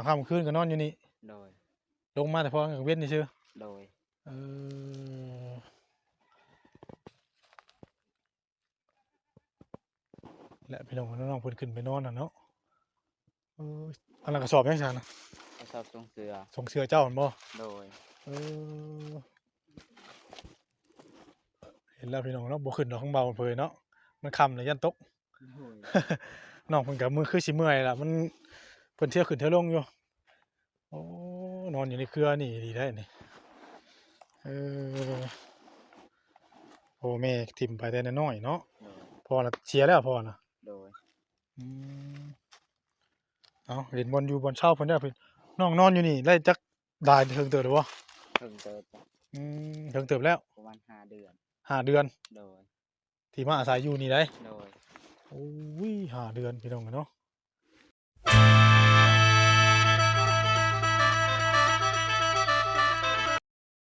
ค่ำคืนก็นอนอยู่นี่โดยลงมาแต่พอกลางเว้นนี่ซื่อโดยเออและพี่น้องน้องๆเพิ่นขึ้นไปนอนน่ะเนาะเอออันนั้นกระสอบยังซั่นน่ะกระสอบทรงเสือส่งเสื้อเจ้าหั่นบ่โดยเออเห็นแล้วพี่น้องเนาะบ่ขึ้นดอกของเบาเผยเนาะมันค่ำแล้วยันตก โดย น้องเพิ่นก็มือคือสิเมื่อยล่ะมันเพิ่นเที่ยวขึ้นเที่ยวลงอยู่โอ้นอนอยู่ในเครือนี่ดีได้นี่เออพ่อแม่ทิ่มไปแต่น้อยๆเนาะโดยพ่อน่ะเสียแล้วพ่อน่ะโดยอืมเอาเล่นบอลอยู่บอลเช้าเพิ่นเด้อเพิ่นน้องนอนอยู่นี่ได้จักได้เทิงเติบแล้วบ่เพิ่งเติบจ้ะเทิงเติบแล้วประมาณ5 เดือนห้าเดือนโดยที่มาอาศัยอยู่นี่ได้โดยโอ้ยห้าเดือนพี่น้องเนาะ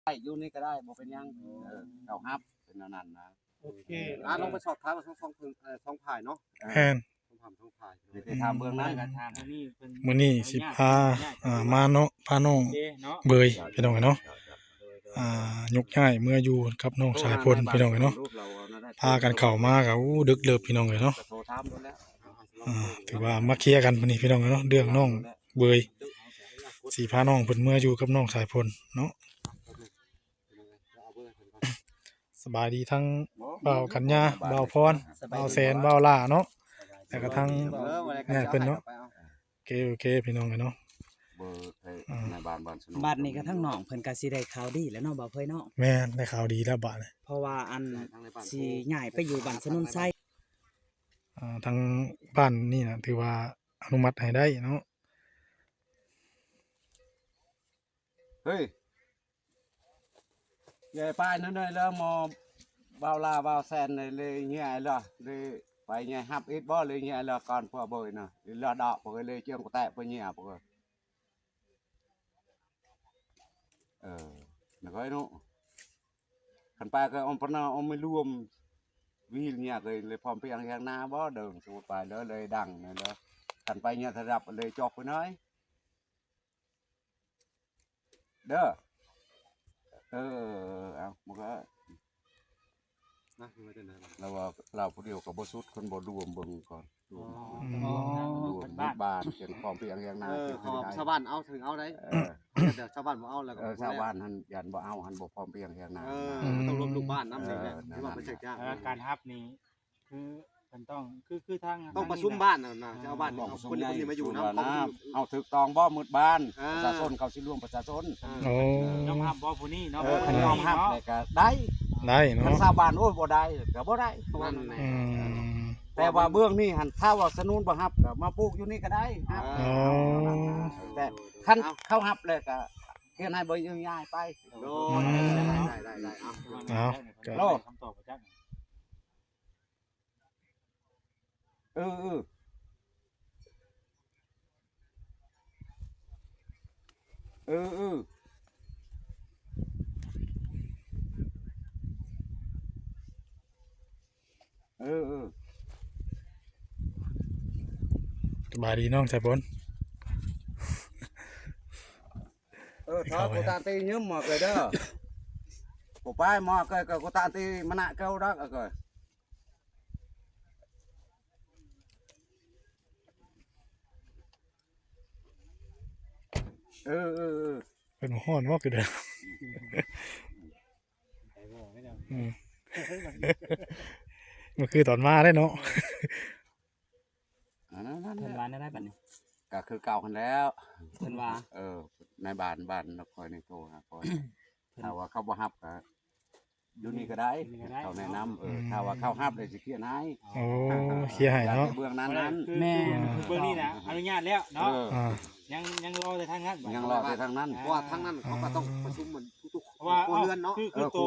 ได้อยู่นี่ก็ได้บ่เป็นหยังเอาฮับเป็นอันนั้นนะโอเคลองไปสอบถามทั้งสองฝ่ายเนาะแม่นสองฝ่าย ไปถามเบื้องนั้น อันนี้เพิ่น มื้อนี้สิพามาเนาะพาน้อง เด้เนาะ เบยพี่น้องเนาะยกย้ายเมื่ออยู่กับน้องสายพลพี่น้องเนาะพากันเข้ามาก็ดึกเลิบพี่น้องเนาะโทรถามดูแล้ว ถือว่ามาเคลียร์กันมื้อนี้พี่น้องเนาะเรื่องน้องเบยสิพาน้องเพิ่นเมื่ออยู่กับน้องสายพลเนาะสบายดีทั้งบ่าวกัญญาบ่าวพรบ่าวแสนบ่าวล่าเนาะแล้วก็ทั้งเนี่ยเพิ่นเนาะโอเคพี่น้องเนาะเบอร์ในบ้านสนุก บัดนี้ก็ทั้งน้องเพิ่นก็สิได้ข่าวดีแล้วเนาะบ่เพิ่นเนาะ แม่นได้ข่าวดีแล้วบัดนี้ เพราะว่าอันสิย้ายไปอยู่บ้านสนุนไซ ทางบ้านนี่น่ะถือว่าอนุมัติให้ได้เนาะ เฮ้ยยายป้ายนั่นเลยแล้วมอบ่าวลาบ่าวแซนเลยเงี้ยล่ะเลยไปเงี้ยฮับอีกบ่เลยเงี้ยล่ะก่อนพ่อเบยน่ะล่ะดอกบ่เลยเจียงกแตะไปเงี้ยบ่นักไอ้นู้ขันไปก็อมพนาอมไม่รวมวิลเนี่ยเลยพร้อมเพียงอย่างนาบ่เดิมสูดไปเลยดังนั่นเด้อขันไปเนี่ยระดับเลยจอกไปน้อยเด้อเอามันก็เราว่าเราผู้เดียวกับบ่สุดคนบ่รวมเบิ่งก่อนรวมบ้านเขียนพร้อมเพียงอย่างนาชาวบ้านเอาถึงเอาได้เดี๋ยวชาวบ้านบ่เอาแล้วก็ชาวบ้านหันยันบ่เอาหันบ่พร้อมเพียงอย่างนาต้องรวมลูกบ้านนำนี่แหละที่ว่าไปเช็คจ้าง การฮับนี้คือมันต้องคือทางต้องประชุมบ้านนะชาวบ้านเอาคนนี้มาอยู่นะเอาถูกต้องบ่มืดบ้านประชาชนเขาสิรวมประชาชนยอมรับบ่ผู้นี้เนาะยอมรับเลยก็ได้เนาะชาวบ้านโอ้ยบ่ได้ก็บ่ได้แต่ว่าเบื้องนี้หันถ้าว่าสนุนบ่ฮับก็มาปลูกอยู่นี่ก็ได้ครับแต่คันเข้าฮับเลยก็เฮ็ดให้บ่ยุ่งยากไปได้เอาคำตอบจักเออสบายดีน้องสายพลถ้ากูตาตีnhớ mà cái đó của pai mà cái cô taตีมันน่ะเก่าดอกก็เป็นฮ้อนว่าคือเด้อมันคือตอนมาได้เนาะเพิ่นว่าได้บัดนี้ ก็คือเก่ากันแล้ว เพิ่นว่าในบ้านนครในโทรหาคอยถ้าว่าเขาบ่ฮับก็อยู่นี่ก็ได้เขาแนะนำถ้าว่าเขาฮับได้สิเคลียร์ให้โอ้เคลียร์ให้เนาะเบื้องนั้นแม่เบื้องนี้นะอนุญาตแล้วเนาะยังรอแต่ทางนั้นยังรอแต่ทางนั้นว่าทางนั้นเขาก็ต้องประชุมเหมือนทุกๆครัวเรือนเนาะคือโต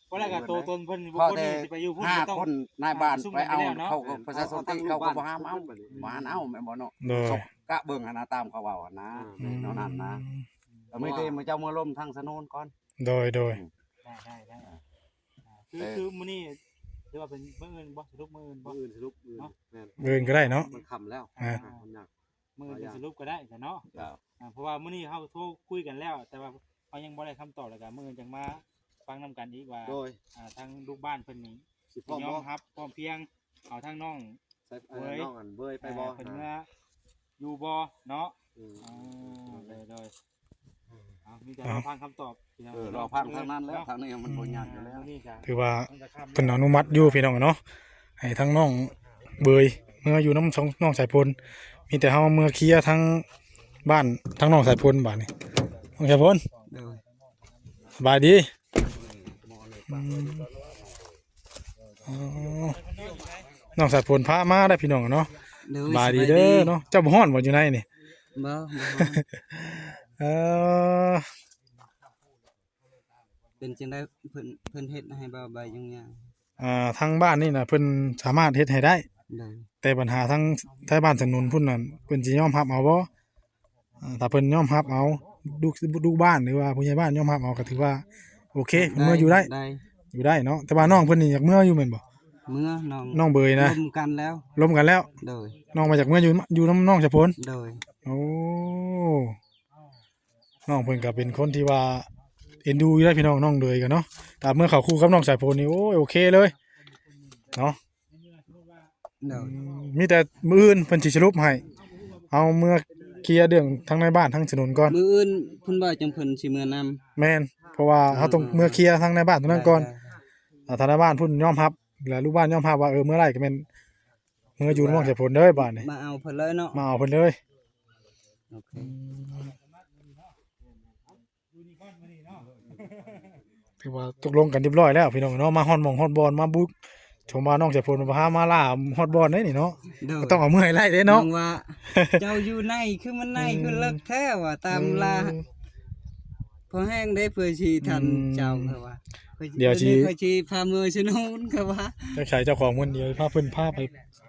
เพราะอะไรกับโตตนเพิ่นบุคคลนี่สิไปอยู่พุ่น5คนนายบ้านไปเอาเขาประชาชนเขาก็บ่ห้ามเอาบ้านเอาแม่นบ่เนาะกะเบิ่งหั่นนะตามเขาเว้าหั่นนะเนาะนั่นนะไม่ได้มาเจ้ามาล้มทางสนนก่อนโดยได้คือมื้อนี้หรือว่าเป็นมื้ออื่นบ่สรุปมื้ออื่นบ่สรุปมื้ออื่นก็ได้เนาะมันค่ำแล้วม มื้อจะสรุปก็ได้แต่เนาะ ครับ เพราะว่ามื้อนี้เฮาโทรคุยกันแล้ว แต่ว่าเฮายังบ่ได้คำตอบแล้วก็มื้อจังมาฟังนํกันอีกว่า โดย ทางลูกบ้านเพิ่นนี่ สิพร้อม ยอ บ่ มรับพร้อมเพรียงเอาทางน้อง ใส่น้องอันเบยไปบ่ เพิ่นเมื่ออยู่บ่เนาะ อืม เลยมีแต่รอฟังคำตอบพี่น้อง รอพังทางนั้นแล้วทางนี้มันบ่ยากอยู่แล้ว มื้อนี้ก็ ถือว่า มันจะค่ำ เพิ่นอนุมัติอยู่พี่น้องเนาะให้ทั้งน้องเบยเมื่ออยู่น้ำสองน้องสายพลมีแต่เฮาเมื่อเคลียร์ทั้งบ้านทั้งน้องสายพลบาดนี้น้องสายพล โดย สบายดีอ๋อน้องสายพลพามาได้พี่น้องเนาะ โด สบายดีเด้อเนาะเจ้าบ่ฮ้อนบ่อยู่ในนี่ บ่ เออ เป็นจังได๋เพิ่นเฮ็ดให้บ่ใบยุ่งยาก ทางบ้านนี่น่ะเพิ่นสามารถเฮ็ดให้ได้ โดย แต่ปัญหาทั้งท้ายบ้านถนนพุ่นนั่นเพิ่นสิยอมรับเอาบ่ถ้าเพิ่นยอมรับเอาลูกบ้านหรือว่าผู้ใหญ่บ้านยอมรับเอาก็ถือว่าโอเคเพิ่นเมื่ออยู่ได้อยู่ได้เนาะแต่ว่าน้องเพิ่นนี่อยากเมื่ออยู่แม่นบ่ เมื่อน้อง น้องเบยนะ ร่วมกันแล้ว ล้มกันแล้ว โดย น้องมาจากเมื่ออยู่น้ำน้องชะพล โดย โอ้น้องเพิ่นก็เป็นคนที่ว่าเอ็นดูอยู่ได้พี่น้องน้องเลยกันเนาะแต่เมื่อเขาคู่กับน้องสายพลนี่โอเคเลยเนาะ โดย มีแต่มื้ออื่นเพิ่นสิสรุปให้เอาเมื่อเคลียร์เรื่องทั้งในบ้านทั้งถนนก่อน มื้ออื่นเพิ่นว่าจังเพิ่นสิมื้อนำ แม่นเพราะว่าเขาต้องเมื่อเคลียร์ทั้งในบ้านทั้งนั้นก่อนทางในบ้านพุ่นยอมรับแล้วลูกบ้านยอมรับว่าเมื่อไหร่ก็แม่นเมื่ออยู่น้องสายพลเด้อบ้านนี่ มาเอาเพิ่นเลยเนาะ มาเอาเพิ่นเลย โอเค ถือว่าตกลงกันเรียบร้อยแล้วพี่น้องเนาะมาฮอดหม่องฮอดบอลมาบุกชมบ้านน้องสายพลมาพามาล่าฮอดบอลได้นี่เนาะ โดย ก็ต้องเอามือให้ไล่เด้เนาะ น้องว่า เจ้าอยู่ในคือมันในคือเลิกแท้ว่าตามลาพอแห้งได้เพื่อสิทันเจ้าเขาว่าเพื่อสิพามือชินูนเขาว่า เจ้าชายเจ้าของคนเดียวพาเพิ่นพาไป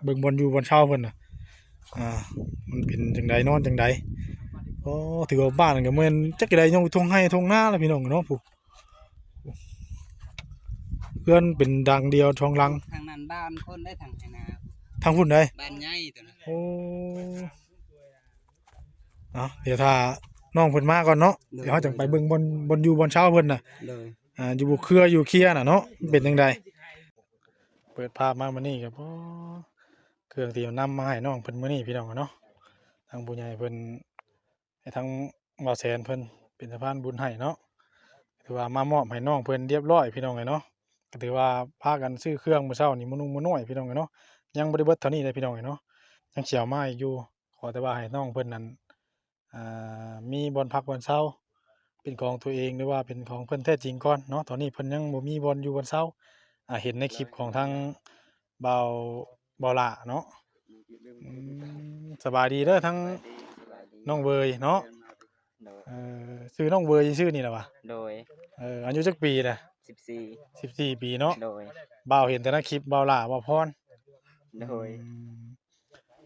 เบิ่งบอลอยู่บอลเช้าเพิ่นน่ะมันเป็นจังไดนอนจังไดถือว่าบ้านก็เหมือนจักไดยังทงให้ทงหน้าแล้วพี่น้องเนาะผู้เพื่อนเป็นดังเดียวทองลัง ทางนั้นบ้านคนได้ทางไหนา ทางพุ่นได้ บ้านใหญ่ตัวนั้น โอ้เดี๋ยวถ้าน้องเพิ่นมาก่อนเนาะเดี๋ยวเฮาจังไปเบิ่งบอลอยู่บอลเช้าเพิ่นน่ะ โดย อยู่บุเครืออยู่เคลียร์น่ะเนาะเป็นจังไดเปิดภาพมามื้อนี้ก็เครื่องที่นำมาให้น้องเพิ่นมื้อนี้พี่น้องเนาะทางผู้ใหญ่เพิ่นให้ทางบ่าวแสนเพิ่นเป็นสะพานบุญให้เนาะถือว่ามามอบให้น้องเพิ่นเรียบร้อยพี่น้องเนาะก็ถือว่าพากันซื้อเครื่องมื้อเช้านี่มื้อนุ่งมื้อน้อยพี่น้องเนาะยังบ่ได้เบิดเท่านี้เลยพี่น้องเนาะยังสิเอามาอีกอยู่ขอแต่ว่าให้น้องเพิ่นนั้นมีบ่อนพักบ่อนเช้าเป็นของตัวเองหรือว่าเป็นของเพิ่นแท้จริงก่อนเนาะตอนนี้เพิ่นยังบ่มีบ่อนอยู่บ่อนเช้าเห็นในคลิปของทางบ่าวล่าเนาะสบายดีเด้อทั้งน้องเบยเนาะ โดย ชื่อน้องเบยชื่อนี่แหละวะ โดย อายุจักปีน่ะ 14 14 ปีเนาะ โดย บ่าวเห็นแต่ในคลิปบ่าวล่าบ่าวพร โดย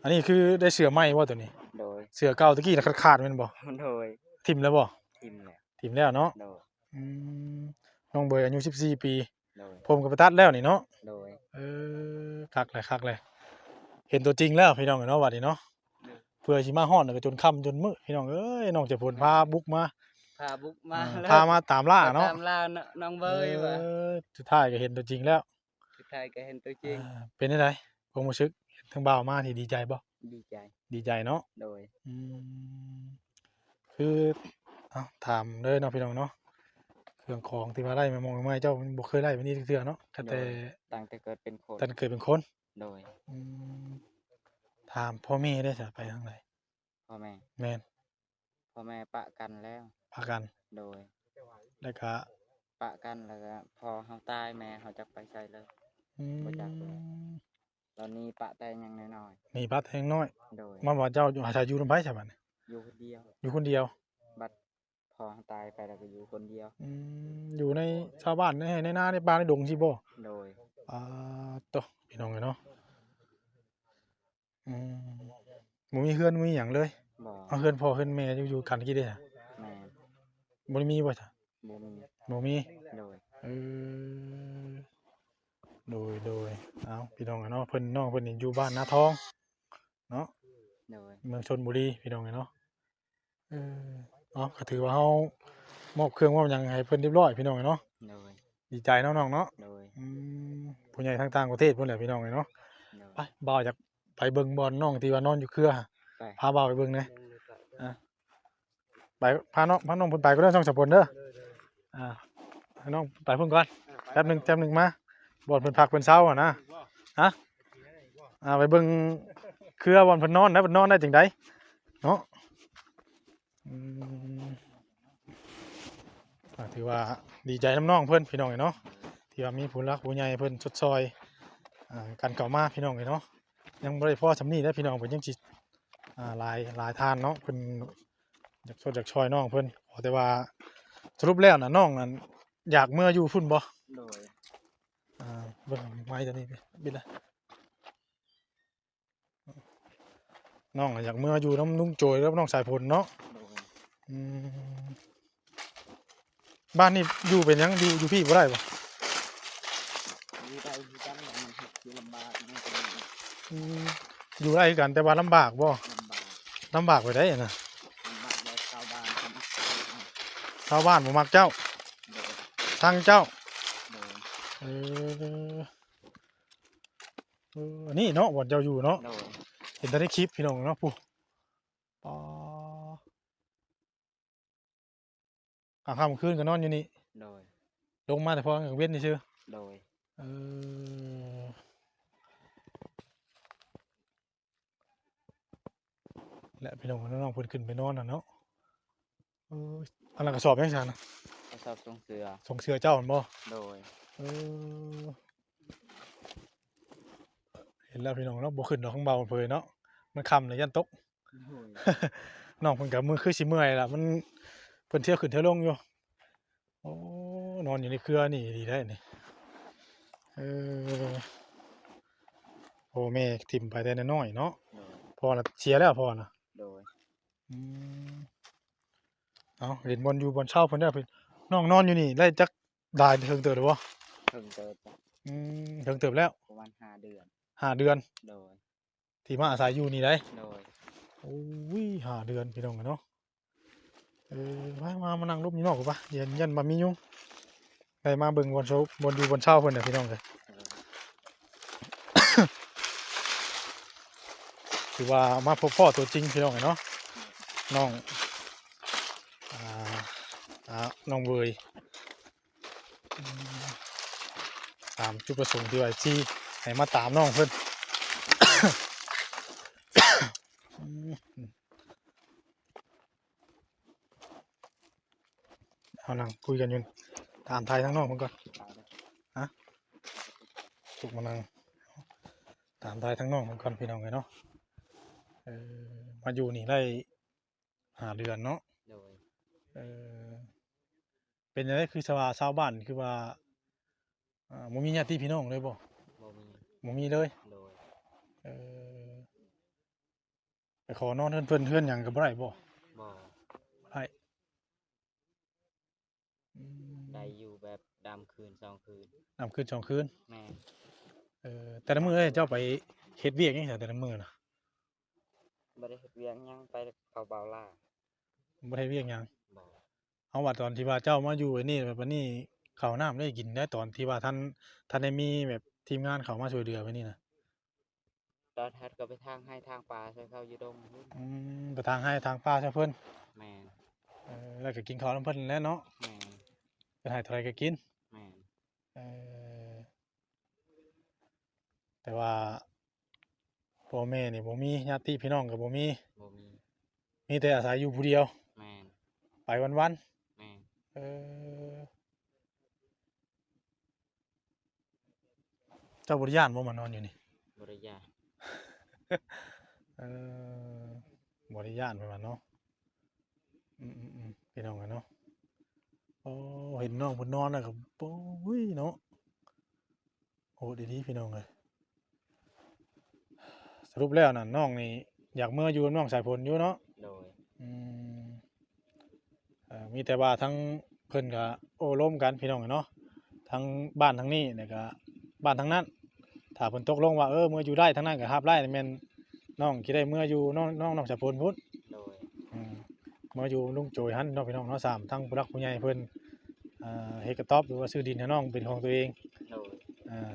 อันนี้คือได้เสื้อใหม่บ่ตัวนี้ โดย เสื้อเก่าตะกี้น่ะขาดๆแม่นบ่ โดย ทิ่มแล้วบ่ ทีมแหละ ทิ่มแล้วเนาะ โดย อืมน้องเบยอายุ14 ปี โดย ผมก็ไปตัดแล้วนี่เนาะ โดย คักเลย เห็นตัวจริงแล้วพี่น้องเนาะบัดนี้เนาะเพื่อสิมาฮอดน่ะก็จนค่ำจนมื้อพี่น้องเอ้ยน้องจะผลพาบุกมา พาบุกมาแล้ว พามาตามล่าเนาะ ตามล่าน้องเบยว่า สุดท้ายก็เห็นตัวจริงแล้ว สุดท้ายก็เห็นตัวจริง เป็นจังไดความรู้สึกเห็นทั้งบ่าวมานี่ดีใจบ่ ดีใจ ดีใจเนาะ โดย คือถามเลยเนาะพี่น้องเนาะเครื่องของที่ว่าไล่มามองมาให้เจ้ามันบ่เคยไล่มานี่เทื่อเนาะแต่ ตั้งแต่เกิดเป็นคน ตั้งแต่เกิดเป็นคน โดย ถามพ่อแม่ได้จะไปทางไหน พ่อแม่ แม่น พ่อแม่ปะกันแล้ว พากัน โดย แล้วก็ ปะกันแล้วก็พอเฮาตายแม่เฮาจักไปใส่เลย บ่จักเลย ตอนนี้ปะแต่ยังน้อย มีบัตรแห่งน้อย ๆโดย มาว่าเจ้าอาศัยอยู่นำไผใช่บัดนี้ อยู่คนเดียว อยู่คนเดียว บัดพอเฮาตายไปแล้วก็อยู่คนเดียว อยู่ในชาวบ้านในนาในป่าในดงสิบ่ โดย โตพี่น้องเอ้ยเนาะบ่มีเฮือนบ่มีหยังเลย บ่ เอาเฮือนพ่อเฮือนแม่อยู่กันกี่เด้อ แม่ บ่ได้มีบ่จ้ะ บ่มี บ่มี โดย เออโดยเอาพี่น้องอะเนาะเพิ่นน้องเพิ่นนี่อยู่บ้านนาทองเนาะ โดย เมืองชลบุรีพี่น้องเนาะเออเนาะก็ถือว่าเฮามอบเครื่องมอบหยังให้เพิ่นเรียบร้อยพี่น้องเนาะ โดย ดีใจเนาะน้องเนาะ โดย อืมผู้ใหญ่ทางต่างประเทศพุ่นแหละพี่น้องเนาะ โดย ไปบ่าวอยากไปเบิ่งบอลน้องที่ว่านอนอยู่เครือ ไป พาบ่าวไปเบิ่งแหน่ไปพาน้องเพิ่นไปก็ได้ช่องสปอนเด้อให้น้องไปเพิ่นก่อนแป๊บหนึงมาบอลเพิ่นพักเพิ่นเช้านะฮะไปเบิ่งเครือบอลเพิ่นนอนนะเพิ่นนอนได้จังไดเนาะอืมถือว่าดีใจน้ำน้องเพิ่นพี่น้องเนาะที่ว่ามีผู้รักผู้ใหญ่เพิ่นชดซอยกันเข้ามาพี่น้องเนาะยังบ่ได้พอสำนี้เด้อพี่น้องเพิ่นยังสิหลายทานเนาะเพิ่นอยากชดอยากช่วยน้องเพิ่นแต่ว่าสรุปแล้วน่ะน้องนั่นอยากเมื่ออยู่พุ่นบ่ โดย เบิ่งไม้ตัวนี้บิดละน้องน่ะอยากเมื่ออยู่น้ำลุงโจยแล้วน้องสายฝนเนาะ โดย อืมบ้านนี่อยู่เป็นหยังอยู่พี่บ่ได้บ่ อยู่ได้คือกันมันคือลำบากมันเป็น อยู่ได้คือกันแต่ว่าลำบากบ่ ลำบาก ลำบากไปได้น่ะ ลำบากแบบชาวบ้านทำ ชาวบ้านบ่มักเจ้า โดย ทางเจ้า โดย เออนี่เนาะบ่อนเจ้าอยู่เนาะ โดย เห็นแต่ในคลิปพี่น้องเนาะปู่ปอกลางค่ำคืนก็นอนอยู่นี่ โดย ลงมาแต่พอกลางเว้นนี่ซื่อ โดย เออและพี่น้องน้องเพิ่นขึ้นไปนอนน่ะเนาะอันนั้นกระสอบยังซั่นน่ะ กระสอบทรงเสือ ส่งเสื้อเจ้าหั่นบ่ โดย เออเห็นแล้วพี่น้องเนาะบ่ขึ้นดอกข้างเบาเพิ่นเนาะมันค่ำแล้วยันตก โดย น้องเพิ่นก็มือคือสิเมื่อยล่ะมันเพิ่นเที่ยวขึ้นเที่ยวลงอยู่โอ้นอนอยู่ในเครือนี่ดีได้นี่เออโอ้แม่ทิ่มไปแต่น้อยๆเนาะ โดย พอละเสียแล้วพอน่ะ โดย อืมเอาเห็นบอลอยู่บอลเช่าเพิ่นได้เพิ่นน้องนอนอยู่นี่ได้จักได้เทิงเติบหรือบ่ เพิ่งเกิดจ้ะ เทิงเติบแล้ว ประมาณ5 เดือน 5 เดือน โดย ที่มาอาศัยอยู่นี่ได้ โดย โอ้ย5 เดือนพี่น้องเนาะมานั่งรูปอยู่นอกกูปะยันบ่มียุงได้มาเบิ่งบอลโชว์บอลอยู่บอลเช่าเพิ่นน่ะพี่น้องเอ้ยถือว่ามาพบพ่อตัวจริงพี่น้องเนาะน้องน้องเวยตามจุดประสงค์ที่ว่าที่ให้มาตามน้องเพิ่น เอานั่งคุยกันอยู่ตามไทยทั้งน้องเพิ่นก่อนสุกมานั่งตามไทยทั้งน้องเพิ่นก่อนพี่น้องเนาะมาอยู่นี่ได้5 เดือนเนาะ โดย เป็นจังได๋คือชาวบ้านคือว่าบ่มีญาติพี่น้องเลยบ่ บ่มี บ่มีเลย โดย ไปขอนอนเพิ่นเฮือนหยังก็บ่ได้บ่ บ่ ได้ ได้อยู่แบบดำคืน2 คืน นำคืน2 คืน แม่น แต่ละมื้อเจ้าไปเฮ็ดเวียกหยังแต่ละมื้อน่ะ บ่ได้เฮ็ดเวียกหยังไปเขาเบาล่า บ่ได้เวียกหยัง บ่ เอาว่าตอนที่ว่าเจ้ามาอยู่ไอ้นี่แบบว่านี่ข้าวน้ำได้กินได้ตอนที่ว่าท่านได้มีแบบทีมงานเข้ามาช่วยเหลือไว้นี่น่ะ ตอนทัดก็ไปทางให้ทางป่าใส่เขาอยู่ดงพุ่น ไปทางให้ทางป้าซะเพิ่น แม่น แล้วก็กินข้าวนำเพิ่นแหล้วเนาะ แม่น ไปให้เท่าไหร่ก็กิน แม่น แต่ว่าพ่อแม่นี่บ่มีญาติพี่น้องก็บ่มี บ่มี มีแต่อาศัยอยู่ผู้เดียว แม่น ไปวัน แม่น ๆเจ้าบ่ได้ย้านบ่มานอนอยู่นี่ บ่ได้ยาก บ่ได้ย้านเพิ่นว่าเนาะพี่น้องกันเนาะโอ้เห็นน้องเพิ่นนอนแล้วก็โอ้ยเนาะโอ้ดีๆพี่น้องเอ้ยสรุปแล้วน่ะน้องนี่อยากเมื่ออยู่กับน้องสายฝนอยู่เนาะ โดย มีแต่ว่าทั้งเพิ่นก็โอ้ล้มกันพี่น้องเนาะทั้งบ้านทั้งนี้แล้วก็บ้านทั้งนั้นถ้าเพิ่นตกลงว่าเมื่ออยู่ได้ทั้งนั้นก็รับได้แม่น น้องสิได้เมื่ออยู่น้องสะพลพุ่น โดย อืมเมื่ออยู่ลุงโจยหันเนาะพี่น้องเนาะสามทั้งผู้รักผู้ใหญ่เพิ่นเฮ็ดกระต๊อบหรือว่าซื้อดินให้น้องเป็นของตัวเอง โดย อ่า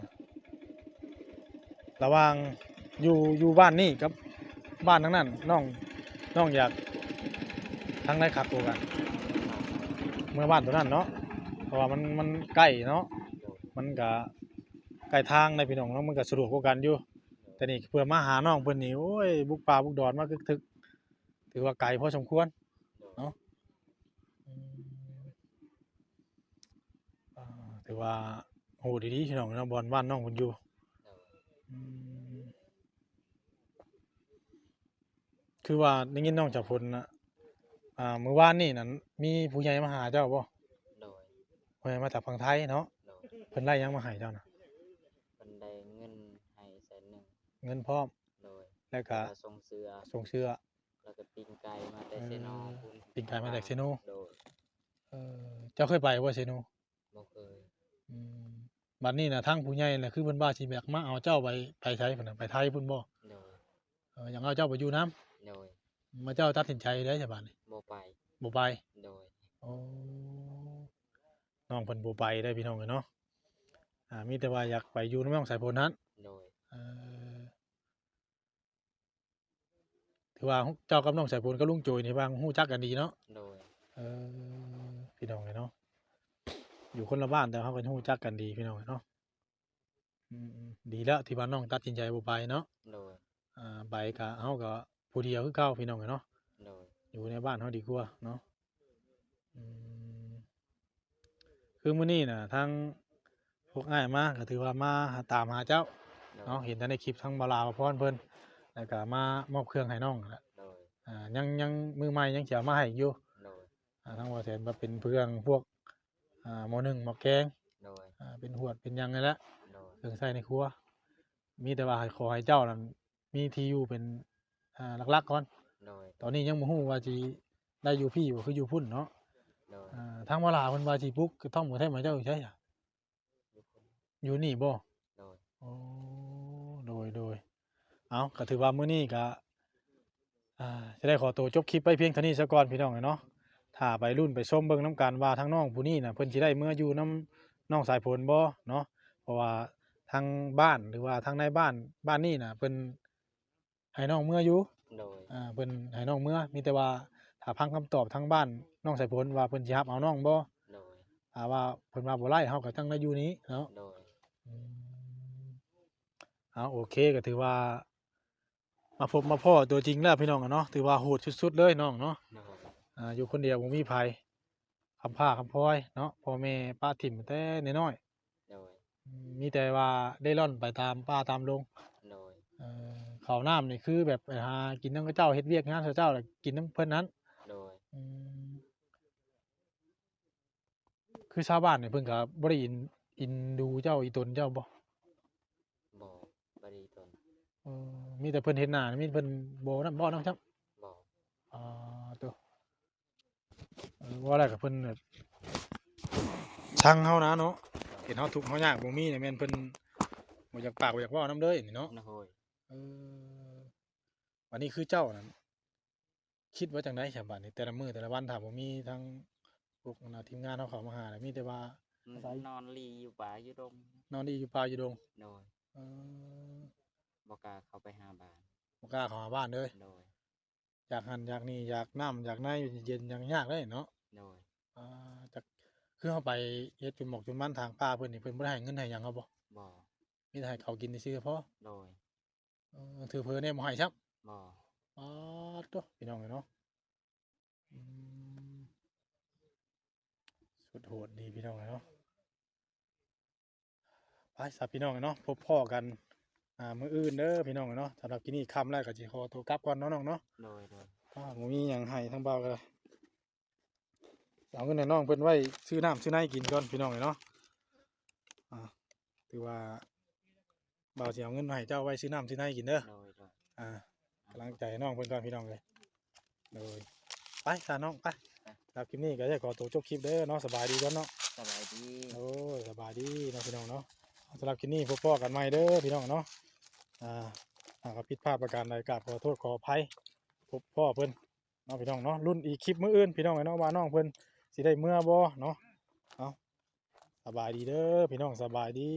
ระหว่างอยู่บ้านนี่กับบ้านทั้งนั้นน้องอยากทั้งได้ขับตัวกันเมื่อบ้านตัวนั้นเนาะเพราะว่ามันใกล้เนาะมันก็ใกล้ทางในพี่น้องเนาะมันก็สะดวกกว่ากันอยู่แต่นี่เพื่อมาหาน้องเพิ่นนี่โอ้ยบุกป่าบุกดอนมากทึกถือว่าไกลพอสมควรเนาะถือว่าโหดีๆพี่น้องเนาะบอนบ้านน้องเพิ่นอยู่คือว่าได้ยินน้องจากพลนะมื้อวานนี่นั่นมีผู้ใหญ่มาหาเจ้าบ่ โดย ผู้ใหญ่มาจากฝั่งไทยเนาะ โดย เพิ่นได้หยังมาให้เจ้าน่ะ เพิ่นได้เงินให้100,000 เงินพร้อม โดย แล้วก็ แล้วส่งเสื้อ ส่งเสื้อ แล้วก็ปิ้งไก่มาแต่เซโนพุ่น ปิ้งไก่มาจากเซโน โดย เจ้าเคยไปบ่เซโน บ่เคย อืมบัดนี้น่ะทางผู้ใหญ่น่ะคือเพิ่นว่าสิแบกมาเอาเจ้าไปไสพุ่นน่ะไปไทยพุ่นบ่ โดย อยากเอาเจ้าไปอยู่นํ โดย มาเจ้าตัดสินใจได้ซะบัดนี้ บ่ไป บ่ไป โดย โอ้น้องเพิ่นบ่ไปได้พี่น้องเอ้ยเนาะมีแต่ว่าอยากไปอยู่นำน้องสายพลนั้น โดย ถือว่าเจ้ากับน้องสายพลกับลุงโจยนี่บางฮู้จักกันดีเนาะ โดย พี่น้องเอ้ยเนาะอยู่คนละบ้านแต่เขาก็ฮู้จักกันดีพี่น้องเอ้ยเนาะดีแล้วที่ว่าน้องตัดสินใจบ่ไปเนาะ โดย ไปก็เฮาก็ผู้เดียวคือเก่าพี่น้องเอ้ยเนาะ โดย อยู่ในบ้านเฮาดีกว่าเนาะคือมื้อนี้น่ะทางพวกอ้ายมาก็ถือว่ามาตามหาเจ้า โดย เนาะเห็นแต่ในคลิปทั้งบาลาพรเพิ่นแล้วก็มามอบเครื่องให้น้องนั่นแหละ โดย ยังมือใหม่ยังสิเอามาให้อยู่ โดย ทั้งว่าแสนว่าเป็นเครื่องพวกหม้อนึ่งหม้อแกง โดย เป็นหวดเป็นหยังนั่นแหละ โดย เครื่องใช้ในครัวมีแต่ว่าขอให้เจ้านั่นมีที่อยู่เป็นหลักๆก่อน โดย ตอนนี้ยังบ่ฮู้ว่าสิได้อยู่พี่บ่คืออยู่พุ่นเนาะ โดย ทางบาลาเพิ่นว่าสิปลุกกระท่อมกระแท่อมให้เจ้าอยู่ใช่จ้ะอยู่นี่บ่ โดย โอ้โดยเอาก็ถือว่ามื้อนี้ก็จะได้ขอตัวจบคลิปไปเพียงเท่านี้ซะก่อนพี่น้องเนาะถ้าไปรุ่นไปชมเบิ่งน้ำกันว่าทางน้องผู้นี้น่ะเพิ่นสิได้เมื่ออยู่น้ำน้องสายฝนบ่เนาะเพราะว่าทางบ้านหรือว่าทางในบ้านนี้น่ะเพิ่นให้น้องเมื่ออยู่ โดย เพิ่นให้น้องเมื่อมีแต่ว่าถ้าฟังคำตอบทางบ้านน้องสายฝนว่าเพิ่นสิรับเอาน้องบ่ โดย ถ้าว่าเพิ่นว่าบ่ไล่เฮาก็จังได้อยู่นี้เนาะ โดย โอเคก็ถือว่ามาพบมาพ่อตัวจริงแล้วพี่น้องเนาะถือว่าโหดสุดๆเลยน้องเนาะ โดย อยู่คนเดียวบ่มีภัยคำผ้าคำพลอยเนาะพ่อแม่ป้าถิ่มแต่น้อย โดย มีแต่ว่าได้ร่อนไปตามป่าตามดง โดย ข้าวน้ำนี่คือแบบไปหากินน้ำกับเจ้าเฮ็ดเวียกงานเจ้าแล้วกินน้ำเพิ่นนั้น โดย คือชาวบ้านนี่เพิ่นก็บ่ได้อินดูเจ้าอีตนเจ้าบ่ บ่บริตน มีแต่เพิ่นเฮ็ดหน้ามีเพิ่นบ่นำครับ บ่ ตัวว่าอะไรกับเพิ่นแบบช่างเฮานะเนาะเห็นเฮาทุกข์เฮายากบ่มีเนี่ยแม่นเพิ่นบ่อยากปากบ่อยากเว้านำเด้อนี่เนาะ โดย วันนี้คือเจ้านั่นคิดว่าจังได๋ฉบัดนี้แต่ละมื้อแต่ละวันถ้าบ่มีทางพวกทีมงานเฮาเข้ามาหาน่ะมีแต่ว่า นอนลีอยู่ป่าอยู่ดง นอนดีอยู่ป่าอยู่ดง โดย บ่กล้าเข้าไปหาบ้าน บ่กล้าเข้าหาบ้านเด้อ โดย อยากหันอยากนี่อยากน้ำอยากในเย็นอยากยากเลยเนาะ โดย จักคือเฮาไปเฮ็ดจุดหมอกจุดมันทางป่าเพิ่นนี่เพิ่นบ่ได้ให้เงินให้หยังเฮาบ่ บ่ มีแต่ให้เขากินซื่อๆพอ โดย ถือเพิ่นเนี่ยบ่ให้ซับ บ่ ตัวพี่น้องเนาะสุดโหดดีพี่น้องเนาะไปสับพี่น้องเนาะพบพ่อกันมื้ออื่นเด้อพี่น้องเนาะสำหรับกินนี้ค่ำแล้วก็สิขอตัวกลับก่อนเนาะน้องเนาะ โดย โดย บ่มีหยังให้ทั้งบ่าวก็เลยเอาเงินให้น้องเพิ่นไว้ซื้อน้ำซื้อในกินก่อนพี่น้องเนาะถือว่าบ่าวสิเอาเงินมาให้เจ้าไว้ซื้อน้ำซื้อในกินเด้อ โดย โดย กำลังใจให้น้องเพิ่นก่อนพี่น้องเลยโดยไปซะน้องไปครับคลิปนี้ก็จะขอตัวจบคลิปเด้อเนาะสบายดีก่อนเนาะ สบายดี โอ้ยสบายดีเนาะพี่น้องเนาะสำหรับคลิปนี้พบกันใหม่เด้อพี่น้องเนาะ หากว่าผิดพลาดประการใดกราบขอโทษขออภัยพบพ่อเพิ่นเนาะพี่น้องเนาะรุ่นอีกคลิปมื้ออื่นพี่น้องเนาะว่าน้องเพิ่นสิได้เมื่อบ่เนาะเอาสบายดีเด้อพี่น้องสบายดี